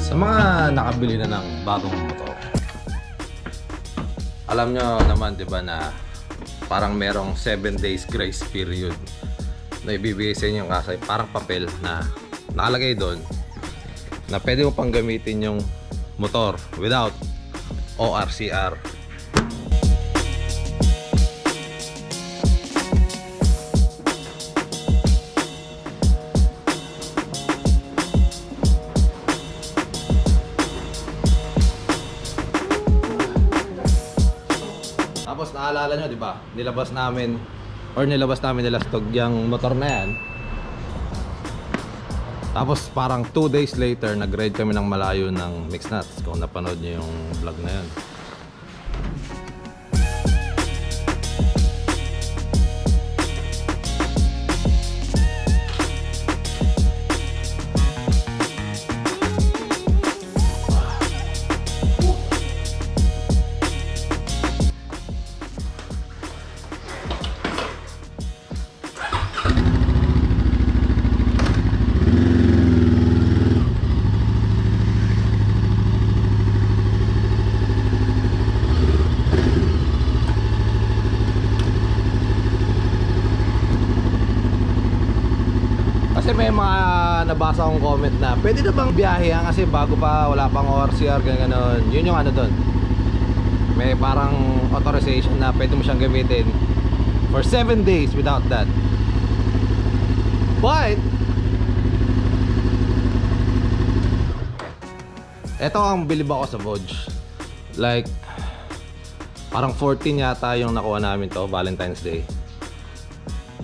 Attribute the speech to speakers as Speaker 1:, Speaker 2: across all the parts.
Speaker 1: Sa mga nakabili na ng bagong motor, alam nyo naman, di ba, na parang merong 7 days grace period na ibibigay sa inyo kasi parang papel na nakalagay doon na pwede mo pang gamitin yung motor without ORCR. Tapos naalala nyo, di ba? Nilabas namin nilastog yung motor na yan. Tapos parang 2 days later, nag-ride kami ng malayo ng Mixed Nuts. Kung napanood nyo yung vlog na yan. Kasi may mga nabasa akong comment na pwede na bang biyahe kasi bago pa, wala pang ORCR, gano'n. Yun yung ano doon, may parang authorization na pwede mo siyang gamitin for 7 days without that. But eto ang bilib ako sa Vodge. Like parang 14 yata yung nakuha namin to, Valentine's Day.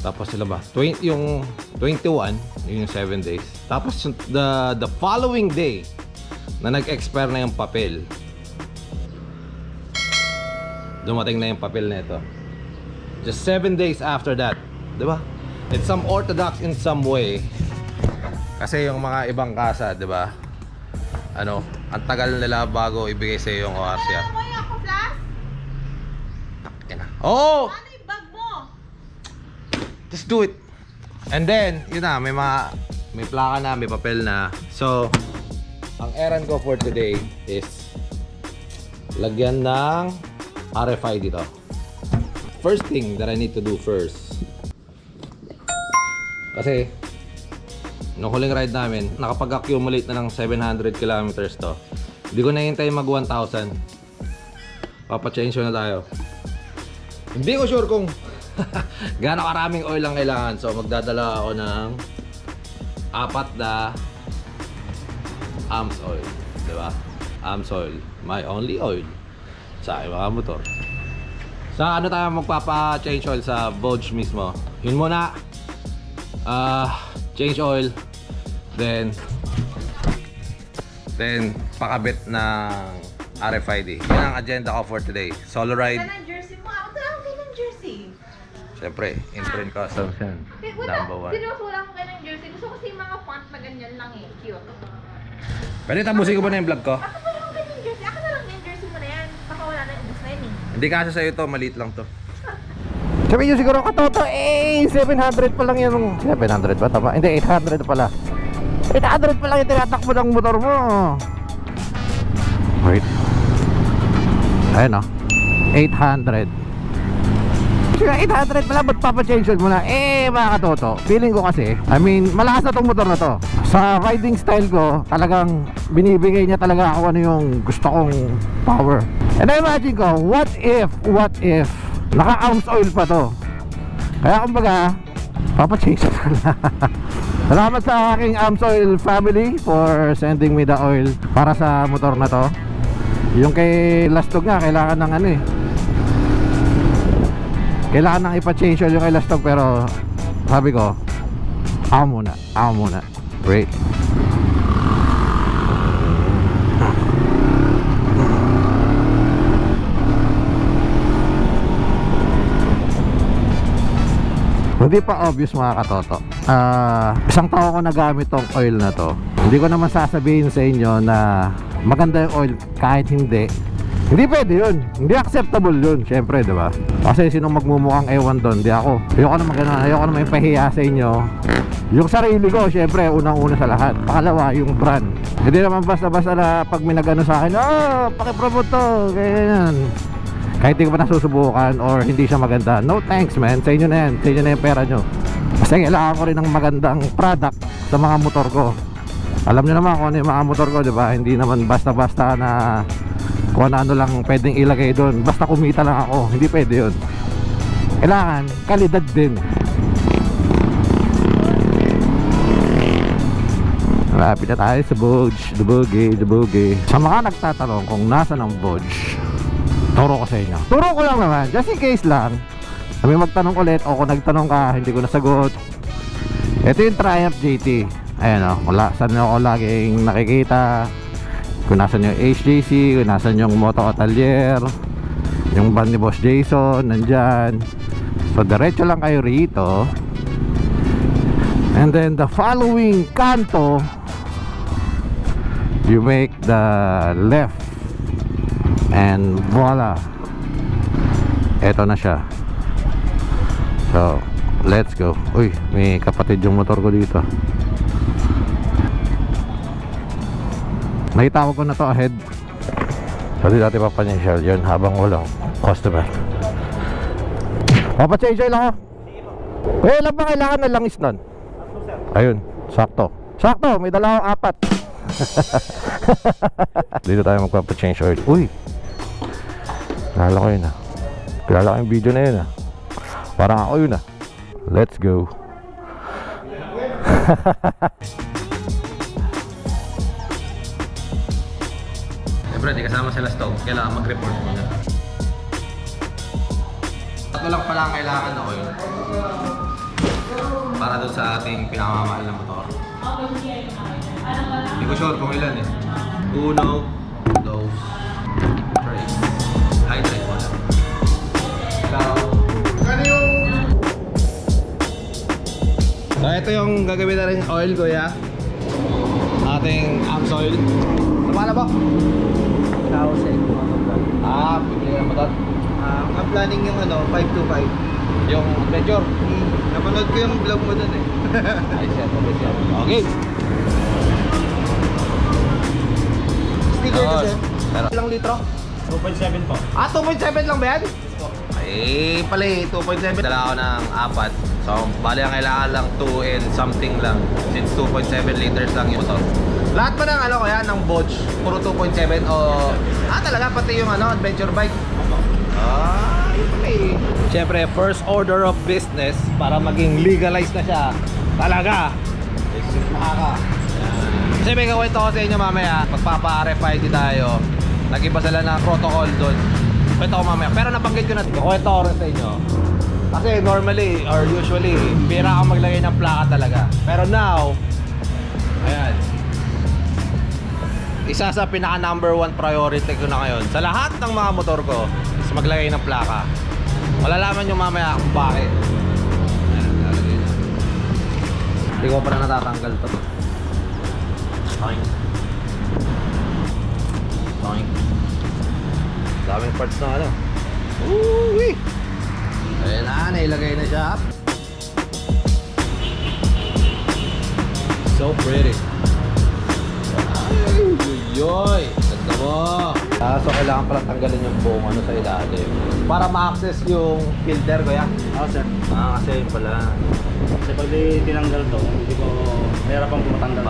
Speaker 1: Tapos sila ba? Yung 21, yung 7 days. Tapos the following day na nag-expire na yung papel, dumating na yung papel na ito. Just 7 days after that, di ba? It's some orthodox in some way. Kasi yung mga ibang kasa, di ba? Ano, ang tagal nila bago ibigay sa iyo yung ORCR.
Speaker 2: Ano mo yung ako, Flash?
Speaker 1: Oh!
Speaker 2: Ano yung bag mo?
Speaker 1: Just do it. And then, yun na, may plaka na, may papel na. So, ang errand ko for today is lagyan ng RFID dito. First thing that I need to do first, kasi nung huling ride namin, nakapag-accumulate na ng 700 kilometers to. Hindi ko nahihintay mag 1,000. Papa-change na tayo. Hindi ko sure kung gaano karaming oil ang kailangan. So magdadala ako ng 4 na AMS oil, diba? AMS oil, my only oil sa aking mga motor. Sa ano tayo magpapa-change oil? Sa Vodge mismo. Yun muna, change oil, then pakabit ng RFID. Yan ang agenda ko for today. Solo ride.
Speaker 2: Saan ang jersey mo? Ako lang kayo ng jersey.
Speaker 1: Siyempre, imprint customs yan. Number 1.
Speaker 2: Seryoso, wala akong kayo ng jersey. Gusto ko kasi yung mga font na ganyan lang eh. Cute.
Speaker 1: Pwede tapusin ko ba na yung vlog ko?
Speaker 2: Ako wala akong kayo ng jersey. Ako na lang yung jersey mo na yan. Baka wala na, ubus na yun eh.
Speaker 1: Hindi kasi sa'yo to, maliit lang to.
Speaker 3: Sabi nyo siguro katoto, 700 pa lang yung 700 ba? Tama? Hindi, 800 pala. 800 pa lang yung tinatakbo ng motor mo. Wait. Ayun o, 800. 800 pala, ba't papachange mo na? Mga katoto, feeling ko kasi, I mean, malakas na tong motor na to. Sa riding style ko, talagang binibigay niya talaga ako ano yung gusto kong power. And I imagine ko, what if naka-ounce oil pa to? Kaya kumbaga, papachange ko na. Salamat sa aking AMS Oil family for sending me the oil para sa motor na to. Yung kay Lastog nga, kailangan ng ano eh, kailangan nang ipa-change oil yung kay Lastog, pero sabi ko, ako muna. Wait. Hindi pa obvious mga katoto. Isang taon ko nagamit tong oil na to. Hindi ko naman sasabihin sa inyo na maganda yung oil kahit hindi. Hindi pwede yun. Hindi acceptable yun. Siyempre, diba? Kasi sinong magmumukhang ewan doon? Di ako. Ayoko naman ipahiya sa inyo Yung sarili ko, syempre, unang-una sa lahat. Pangalawa, yung brand. Hindi naman basta-basta na pag may nag-ano sa akin, pakipromote to, ganyan. Kahit hindi ko pa nasusubukan or hindi siya maganda, no thanks man, sa inyo na yan. Sa inyo na yung pera nyo. Kasi kailangan ko rin ng magandang product sa mga motor ko. Alam nyo naman kung ano yung mga motor ko, di ba? Hindi naman basta-basta na kung ano lang pwedeng ilagay doon. Basta kumita lang ako, hindi pwede yun. Kailangan kalidad din. Malapit na tayo sa Boge. Sa mga nagtatanong kung nasa ng Bodge, turo ko sa inyo. Turo ko lang naman, just in case lang. Kami magtanong ulit o kung nagtanong ka, hindi ko nasagot. Ito yung Triumph GT. Ayan o, saan ako laging nakikita. Kung nasan yung HJC, kung nasan yung Moto Atelier, yung van ni Boss Jason, nandyan. So diretso lang kayo rito. And then the following kanto, you make the left. And voila, eto na siya. So let's go. Uy, may kapatid yung motor ko dito. Naitawag ko na to ahead. So di natin papanyasyal yun habang walang customer. Papachange lang ako. Eh, ilan ba kailangan na langis nun? Ayun, sakto. Sakto, may dala akong 4. Dito tayo magpapachange oil. Uy, kilala ko yun ah. Kilala ko yung video na yun ah. Parang ako yun ah. Let's go.
Speaker 1: Siyempre, di kasama sila stove. Kailangan mag-report muna. Tatlo lang pala ang kailangan na oil para doon sa ating pinakamamahal na motor. Hindi ko sure kung ilan eh. 1, 2, 3. Hydrate mo na. So ito yung gagawin na rin oil ko ya. Ating AMS oil. Ano ba? Pipili ka na ba doon?
Speaker 4: Ang planning yung 525.
Speaker 1: Yung adventure.
Speaker 4: Napanood ko yung vlog mo dun eh.
Speaker 1: Ay, siya. Okay.
Speaker 4: Sticker kasi.
Speaker 1: Pero ilang litro?
Speaker 4: 2.7 po.
Speaker 1: 2.7 lang ba yan? Ay, pala 2.7. Dala ako ng 4. So, bali ang kailangan lang 2 and something lang. Since 2.7 liters lang yung motor. Lahat pa ng ko yan, ng Bodge, puro 2.7 o... talaga, pati yung adventure bike. Yun pala eh. Siyempre, first order of business para maging legalized na siya. Talaga. Kasi may kawento ko sa inyo mamaya, magpapa-RFID tayo. Nag-iba sila ng protocol doon. Kwento ko mamaya. Pero nabanggit ko na, kwento ko rin sa inyo. Kasi normally or usually, bira akong maglagay ng plaka talaga. Pero now, ayan. Isa sa pinaka number 1 priority ko na ngayon sa lahat ng mga motor ko is maglagay ng plaka. Malalaman nyo mamaya kung bakit. Ayan, lalagay na. Hindi ko pa na natatanggal to. Toink. Toink. Daming parts na Uwi! Ayan na, nailagay na siya. So pretty. Yoy! Ganda mo! So kailangan pala tanggalin yung buong sa ilalim para ma-access yung filter ko yan?
Speaker 4: Oo sir.
Speaker 1: Kasi yun pala.
Speaker 4: Kasi pag tinanggal to, hindi ko mahirap ang pumatanggal.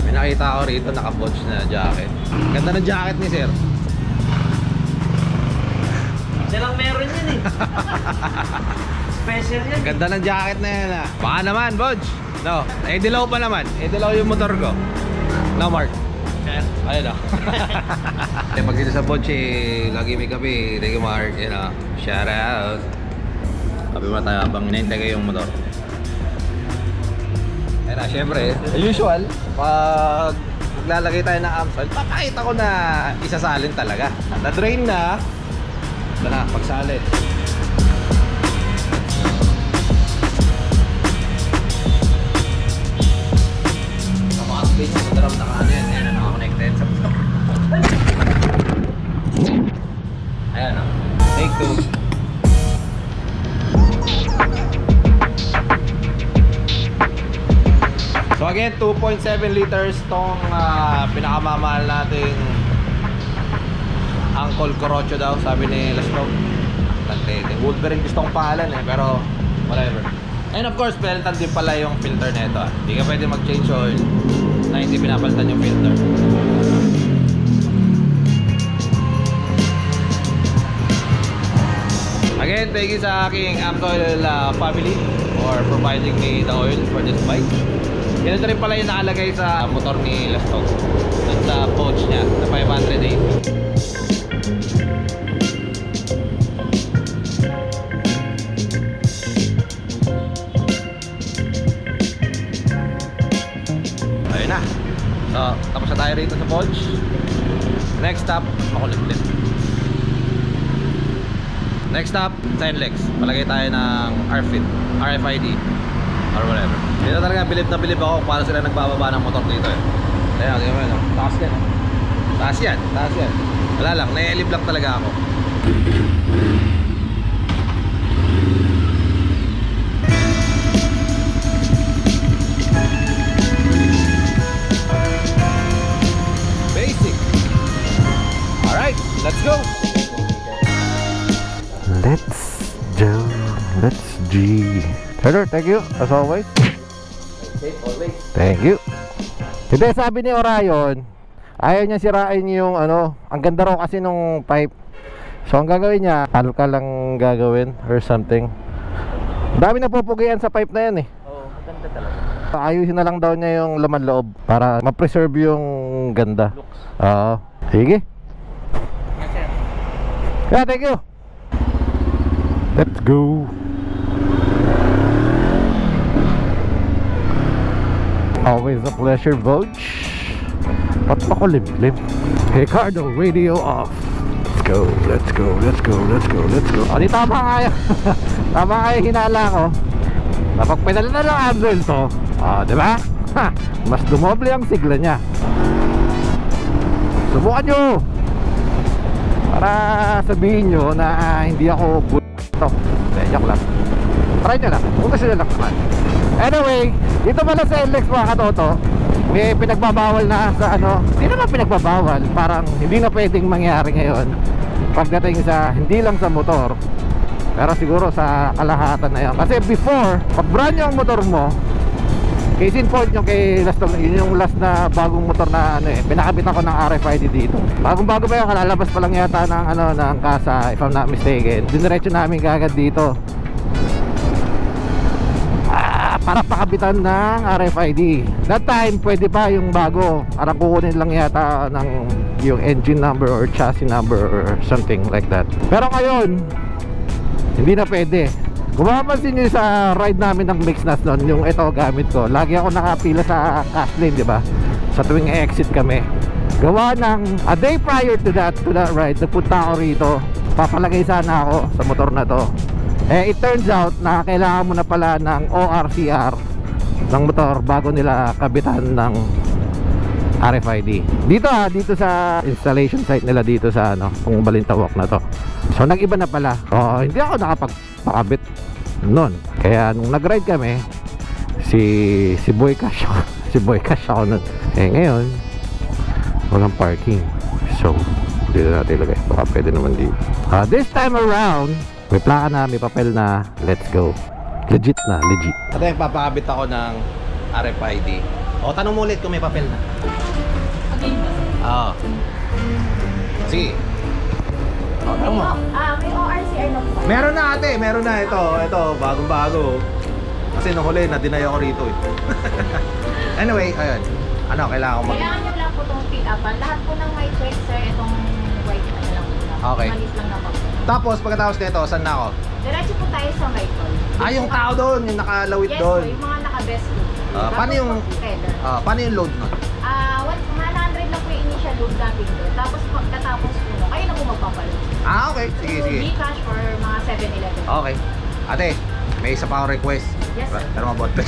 Speaker 1: May nakita ako rito naka-Bodge na jacket. Ganda ng jacket ni sir.
Speaker 4: Silang meron yan eh. Special yan.
Speaker 1: Ganda ng jacket na yan ah. Baka naman Bodge. No, dilaw pa naman. Dilaw yung motor ko. No, Mark. Ayun o. Pag dito sa Bodge, lagi may kape. Thank you, Mark. Shout out. Kape mo tayo habang hinahintay kayo yung motor. Ayun na, syempre, usual, pag maglalagay tayo ng AMS oil, papakita ko na isasalin talaga. Na-drain na. Ito na, pagsalin. Base sa drum na kaano yan, ayan na naka-connected sa motor. Ayan o, take 2. again, 2.7 liters tong pinakamamahal nating Uncle Corocho daw, sabi ni Lastog. Wolverine gusto kong pangalan pero whatever. And of course, palitan din pala yung filter nito. Hindi ka pwede mag-change oil na hindi pinapalitan yung filter. Again, thank you sa aking Amcoil family for providing me the oil for this bike. Ganito rin pala yung nakalagay sa motor ni Lastog at sa pouch niya na 580. Ayun na. So, tapos na tayo rito sa pouch. Next stop, makulit-lit. Next stop, Tenlex. Palagay tayo ng RFID or whatever. Dito talaga bilib na bilib ako para sila nagbababa ng motor dito eh. Kaya, di ba, taas yan. Taas yan, taas yan. Wala lang, naielib lang talaga ako. Basic. Alright, let's go.
Speaker 3: Let's G. Hello, thank you as always.
Speaker 1: Always.
Speaker 3: Thank you. Hindi, sabi ni Orion, ayaw niya sirain yung ano, ang ganda raw kasi nung pipe. So ang gagawin niya, alka lang gagawin or something. Dami na pupugian sa pipe na yan eh.
Speaker 4: Oo, maganda talaga.
Speaker 3: Ayusin na lang daw niya yung laman loob para ma-preserve yung ganda. Oo. Sige. Yeah, thank you. Let's go. Always a pleasure, Voj. Ba't makulimlim? Ricardo, radio off. Let's go, let's go, let's go, let's go, let's go. O, di tama nga yun. Tama nga yung hinala ko. Napagpedal na lang handle to. O, diba? Ha, mas dumoble ang sigla niya. Subukan nyo para sabihin nyo na hindi ako to. Joke lang. Try nyo lang. Kung gusto nyo lang naman. Anyway, dito pala sa NLEX mga katoto, may pinagbabawal na sa ano. Hindi naman pinagbabawal. Parang hindi na pwedeng mangyari ngayon pagdating sa, hindi lang sa motor, pero siguro sa kalahatan na yan. Kasi before, pag brand new ang motor mo, case in point yung kay Lastog, yun yung last na bagong motor na ano eh, pinakabit ako ng RFID dito. Bagong bago pa yun, kalalabas pa lang yata ng ano, ng kasa, if I'm not mistaken. Diniretso namin kagad dito para pakabitan ng RFID. That time pwede pa yung bago, parang kukunin lang yata ng yung engine number or chassis number or something like that. Pero ngayon hindi na pwede. Kung mapapansin nyo sa ride namin ng Mixnas noon, yung ito gamit ko, lagi ako nakapila sa cash lane, di ba? Sa tuwing exit kami, gawa ng a day prior to that ride, napunta ako rito, papalagay sana ako sa motor na to. Eh, it turns out na kailangan mo na pala ng ORCR ng motor bago nila kabitan ng RFID. Dito sa installation site nila dito sa ano, kung Balintawak na to. So nag-iba na pala. Hindi ako nakapagpakabit noon. Kaya nung nag-ride kami, si Boy Cash ako. Si Boy Cash ako nun. Eh ngayon, walang parking. So, dito natin ilagay. Baka pwede naman dito. This time around, may plaka na, may papel na. Let's go. Legit na, legit.
Speaker 1: Ito yung papakabit ako ng RFID. O, tanong mo ulit kung may papel na. Oo. Sige. O, tanong mo.
Speaker 2: May ORCR na po.
Speaker 1: Meron na ate, meron na. Ito, bagong-bago. Kasi nung huli, na-deny ako rito eh. Anyway, ayun. Ano, kailangan ko
Speaker 2: Kailangan nyo lang po itong fill upan. Lahat po ng may check, sir, itong white na lang po.
Speaker 1: Okay.
Speaker 2: Malis lang na po.
Speaker 1: Tapos, pagkatapos nito, saan na ako?
Speaker 2: Diretso po tayo sa Michael.
Speaker 1: Yung tao doon, yung nakalawit
Speaker 2: Yes
Speaker 1: doon.
Speaker 2: po, yung mga naka-best po.
Speaker 1: Paano yung paano yung load nun?
Speaker 2: 100 lang po yung initial load natin doon. Tapos pagkatapos po, kayo na po magpapaload.
Speaker 1: Okay. Sige.
Speaker 2: Gcash or mga 7-Eleven.
Speaker 1: Okay. Ate, may isa pa akong request.
Speaker 2: Yes, sir.
Speaker 1: Pero mabot pa.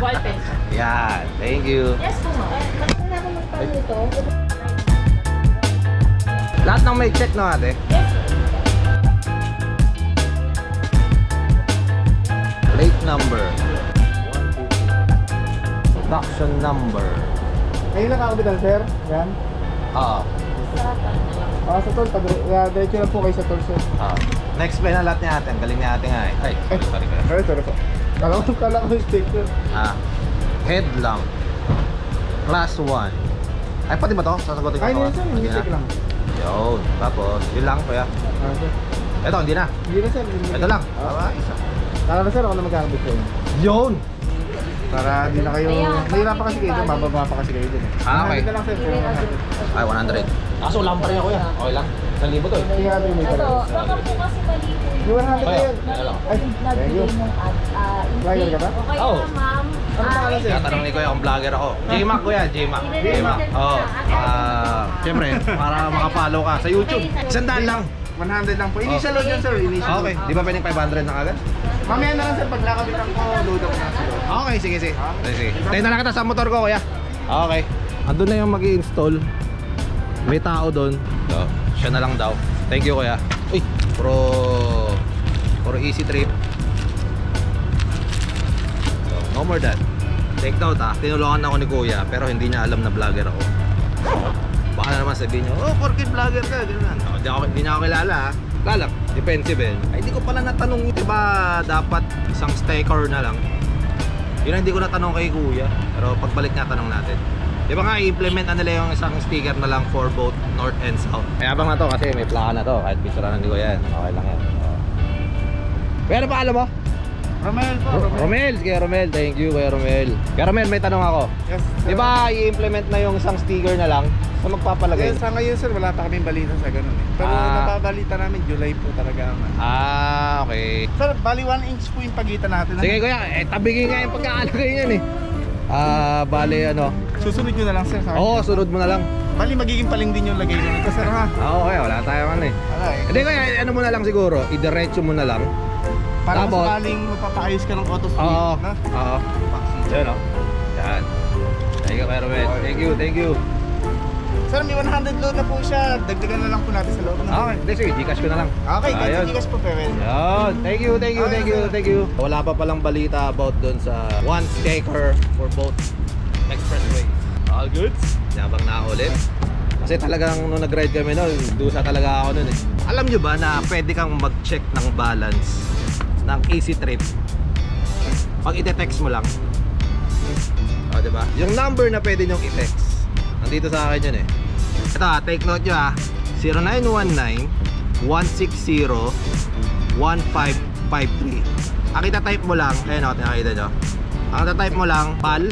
Speaker 2: Ballpen.
Speaker 1: Yan. Thank you.
Speaker 2: Yes po, ma'am. Nakita na ako magpaluto.
Speaker 1: Lahat ng may check na ate.
Speaker 2: Yes, sir.
Speaker 1: Plate number. Production number.
Speaker 3: Ngayon lang kakabitan, sir. Yan.
Speaker 1: Oo.
Speaker 3: Sa tol, diretso lang po kayo sa tol, sir.
Speaker 1: Na-explain na lahat ni ate. Ang galing ni ate nga eh. Ay, sorry ka.
Speaker 3: Sorry po. Kala ko yung stick, sir.
Speaker 1: Headlamp. Class 1. Ay, pati ba to? Sasagutin ko
Speaker 3: Ay,
Speaker 1: to.
Speaker 3: hindi, sir. Hindi stick lang.
Speaker 1: Yun. Tapos, yun lang kuya.
Speaker 3: Sir.
Speaker 1: Ito, hindi na.
Speaker 3: Hindi na, sir.
Speaker 1: Ito lang. Isa.
Speaker 3: Kala na, sir, ako na magkakabit sa inyo.
Speaker 1: Yun!
Speaker 3: Para hindi na kayo, mahirap pa kasi kayo doon, mababa pa kasi kayo doon eh.
Speaker 1: Okay.
Speaker 3: Hindi na lang, sir.
Speaker 1: Ay, 100. Kaso lang pa rin ako yan. Okay lang. 1,000 to eh.
Speaker 3: Hindi nga may
Speaker 2: Ito,
Speaker 3: talaga.
Speaker 2: baka po kasi mali po yun.
Speaker 3: Yung 100 na yun. Ay, thank you. Vlogger ka ba?
Speaker 2: Okay
Speaker 1: Oo.
Speaker 2: na, ma'am.
Speaker 3: Ano pangalan, sir?
Speaker 1: Tatanong ni kuya kung vlogger ako. J-Mac kuya, J-Mac. J-Mac. Oo. Siyempre, para makapollow ka sa YouTube. 100 lang.
Speaker 3: 100 lang po. Initial load yun, sir. Initial
Speaker 1: Okay.
Speaker 3: load.
Speaker 1: Di ba pwedeng 500 na agad?
Speaker 3: Mamaya na lang, sir. Pag nakabitan ko, load ako na, sir.
Speaker 1: Okay, sige. Sige. Tayo na lang kita sa motor ko, kuya. Okay. Andun na yung mag-i-install. May tao doon. So, siya na lang daw. Thank you, kuya. Uy, for easy trip. So, no more that. Take note tinulungan ako ni kuya, pero hindi niya alam na vlogger ako. Baka na naman sabihin niyo, oh, porkit vlogger ka, ganyan. Hindi niya ako kilala Lalak, defensive eh. Ay, hindi ko pala natanong, diba dapat isang sticker na lang? Yun ang hindi ko natanong kay kuya. Pero pagbalik niya, tanong natin. Di ba nga, i-implement na nila yung isang sticker na lang for both north and south. May abang na to kasi may plaka na to. Kahit picture na hindi ko yan. Okay lang yan. Kuya, ano pa alam mo?
Speaker 3: Romel po.
Speaker 1: Romel, kaya Romel. Thank you, kaya Romel. Kaya Romel, may tanong ako.
Speaker 3: Yes, sir.
Speaker 1: Di ba i-implement na yung isang sticker na lang sa magpapalagay?
Speaker 3: Sa ngayon, sir, wala pa kaming balita sa ganun eh. Pero nababalita namin, July po talaga.
Speaker 1: Okay.
Speaker 3: Sir, bali 1 inch po yung pagitan natin.
Speaker 1: Sige kuya, tabigin nga yung pagkakalagay niyan eh. Bali ano.
Speaker 3: Susunod nyo na lang, sir.
Speaker 1: Oo, sunod mo na lang.
Speaker 3: Bali, magiging paling din yung lagay nyo nito, sir, ha?
Speaker 1: Okay, wala tayong ano eh.
Speaker 3: Wala eh.
Speaker 1: Hindi kuya, ano mo na lang siguro, idiretso mo na lang.
Speaker 3: Para
Speaker 1: Tapos,
Speaker 3: sakaling magpapaayos ka ng auto speed,
Speaker 1: Oo,
Speaker 3: no?
Speaker 1: oo. Yan o. Yan. Thank you, Romel. Thank you.
Speaker 3: Sir, may 100 load na po siya. Dagdagan na lang po natin sa loob. No?
Speaker 1: Okay, hindi sige, Gcash ko na lang.
Speaker 3: Okay,
Speaker 1: Ayun.
Speaker 3: kahit Gcash po pwede.
Speaker 1: Yan. Thank you. Wala pa palang balita about doon sa one sticker for both expressways. All goods? Yabang na ulit. Kasi talagang nung nag-ride kami noon, dusa talaga ako noon eh. Alam nyo ba na pwede kang mag-check ng balance ng easy trip pag ite-text mo lang? O, diba? Yung number na pwede nyong i-text, nandito sa akin yun eh. Ito take note nyo 0919-160-1553. Ang ita-type mo lang, ayun o, tinakita nyo. Ang ita-type mo lang, PAL,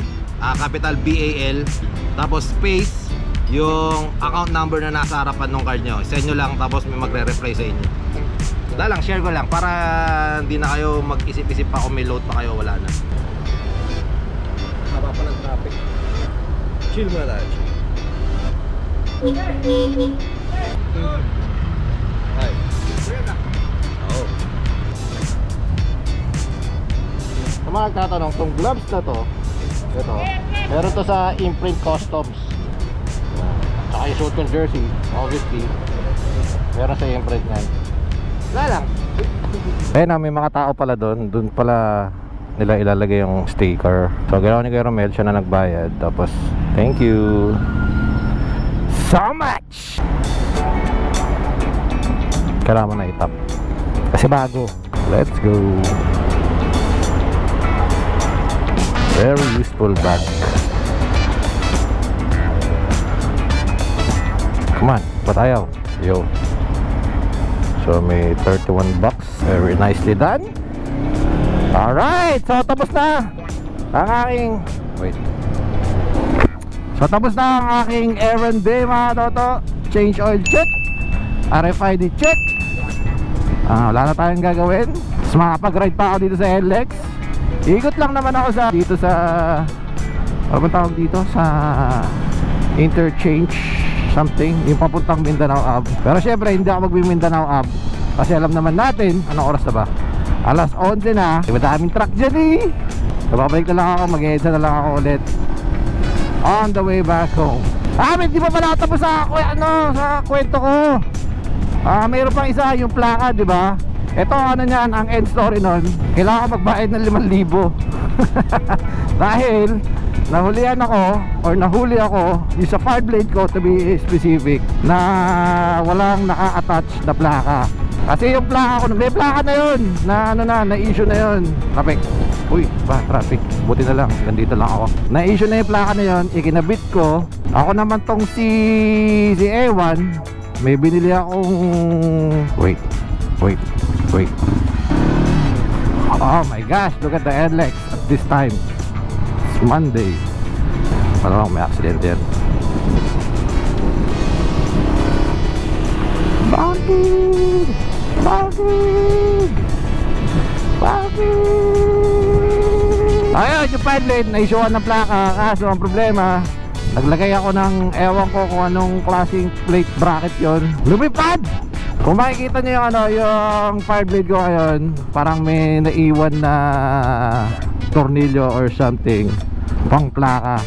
Speaker 1: capital BAL, tapos space, yung account number na nasa harapan ng card nyo. Send nyo lang, tapos may magre-reply sa inyo. Wala lang, share ko lang para hindi na kayo mag-isip-isip pa kung may load pa kayo, wala na. Haba pa ng traffic. Chill muna tayo. Hi. Oo. Sa mga nagtatanong, itong gloves na to, ito, meron to sa Imprint Customs. Saka yung suot kong jersey, obviously, meron sa Imprint yan. Wala lang. Ayun na, may mga tao pala doon. Doon pala nila ilalagay yung sticker. So ginawa ni Kuya Romel, siya na nagbayad. Tapos thank you so much. Kailangan mo na itap kasi bago. Let's go. Very useful bag. Come on, ba't ayaw? Yo. So may 31 bucks. Very nicely done. Alright, so tapos na ang aking So tapos na ang aking errand day mga toto. Change oil check, RFID check. Wala na tayong gagawin. So makapag-ride pa ako dito sa LX. Ikot lang naman ako dito sa ano ba tawag dito? Sa interchange something, yung papuntang Mindanao Ave. Pero syempre hindi ako mag-Mindanao Ave kasi alam naman natin, anong oras na ba? Alas 11 na. Madaming truck dyan eh. Babalik na lang ako, mag-edsa na lang ako ulit on the way back home. Hindi pa pala tapos sa kwento ko. Mayroon pang isa, yung plaka, di ba? Ito ano niyan, ang end story nun, kailangan ko magbayad ng 5,000 dahil
Speaker 3: nahulihan ako or nahuli ako yung sa fire blade ko, to be specific, na walang naka-attach na plaka. Kasi yung plaka ko, may plaka na yun na ano na issue na yun. Traffic. Uy, traffic. Buti na lang, nandito lang ako. Na-issue na yung plaka na yun, ikinabit ko. Ako naman tong si Ewan, may binili akong... Wait. Oh my gosh, look at the headlights at this time. It's Monday. Parang may accident yan. Bakit? Ayun, yung padlet, na-issuean ng plaka. Kaso ang problema, naglagay ako ng ewan ko kung anong klaseng plate bracket yon. Lumipad! Kung makikita nyo yung, yung fire blade ko ngayon, parang may naiwan na tornilyo or something pang plaka.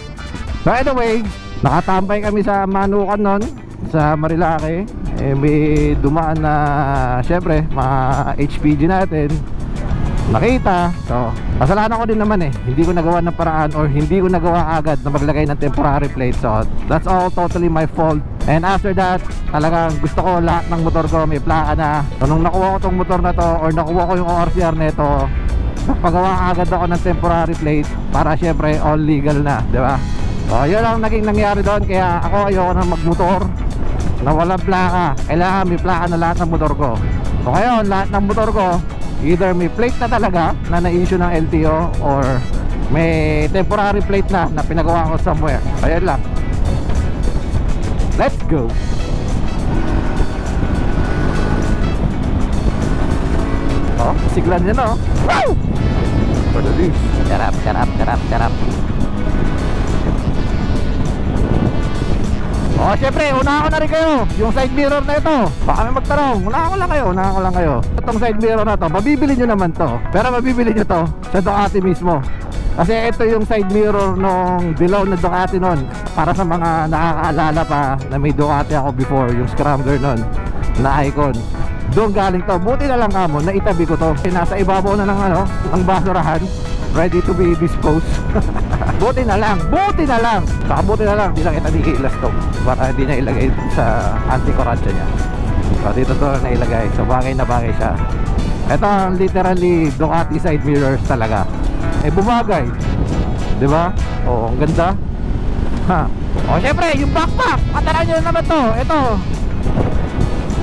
Speaker 3: So anyway, nakatambay kami sa Manukan nun, sa Marilake. May dumaan na, syempre, mga HPG natin nakita. So kasalanan ko din naman hindi ko nagawa ng paraan or hindi ko nagawa agad na maglagay ng temporary plate. So that's all totally my fault. And after that, talagang gusto ko lahat ng motor ko may plaka na. So nung nakuha ko tong motor na to or nakuha ko yung ORCR nito, nagpagawa agad ako ng temporary plate para syempre all legal na, di ba? So yun lang naging nangyari doon. Kaya ako ayoko na magmotor na walang plaka. Kailangan may plaka na lahat ng motor ko. So ngayon, lahat ng motor ko either may plate na talaga na na-issue ng LTO or may temporary plate na pinagawa ko somewhere. Ayun lang. Let's go. Oh, siglan niya no. Woo! Charap. Oh, syempre, una ako na rin kayo. Yung side mirror na ito, baka may magtanong. Una ko lang kayo. Itong side mirror na to, mabibili nyo naman to. Pero mabibili nyo to sa Ducati mismo. Kasi ito yung side mirror nung dilaw na Ducati nun. Para sa mga nakakaalala pa na may Ducati ako before, yung scrambler nun na Icon. Doon galing to. Buti na lang kamo, naitabi ko to. Nasa ibabaw na ng basurahan, ready to be disposed. Buti na lang. Saka buti na lang, di lang kita diilas to para hindi na ilagay sa anti-corruption niya. So dito to na ilagay. So bagay na bagay siya. Ito literally Ducati side mirrors talaga. Bumagay, di ba? Oo, ang ganda. O syempre, yung backpack, patalan nyo naman to. Ito,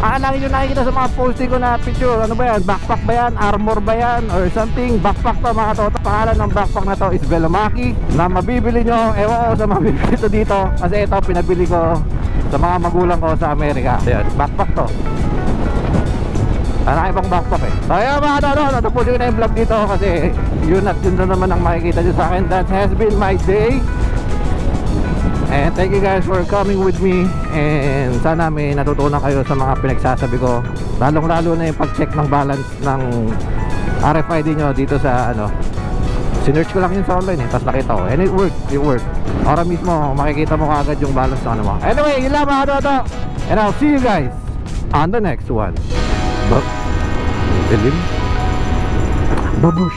Speaker 3: lagi nyo nakikita sa mga posting ko na picture. Ano ba yan? Backpack ba yan? Armor ba yan? Or something? Backpack to mga toto. Pangalan ng backpack na to is Velomaki. Na mabibili nyo, ewan ko sa mabibili to dito. Kasi ito pinabili ko sa mga magulang ko sa Amerika. Ayan, backpack to. Ibang backpack So ayan mga toto, natapusin ko na yung vlog dito. Kasi yun at yun na naman ang makikita nyo sa akin. That has been my day. And thank you guys for coming with me. And sana may natutunan kayo sa mga pinagsasabi ko. Lalong lalo na yung pag-check ng balance ng RFID nyo dito sa sinearch ko lang yun sa online tapos nakita ko. And it worked. Ora mismo makikita mo kaagad yung balance ng mo. Anyway, yun lang mga toto. And I'll see you guys on the next one. Babush.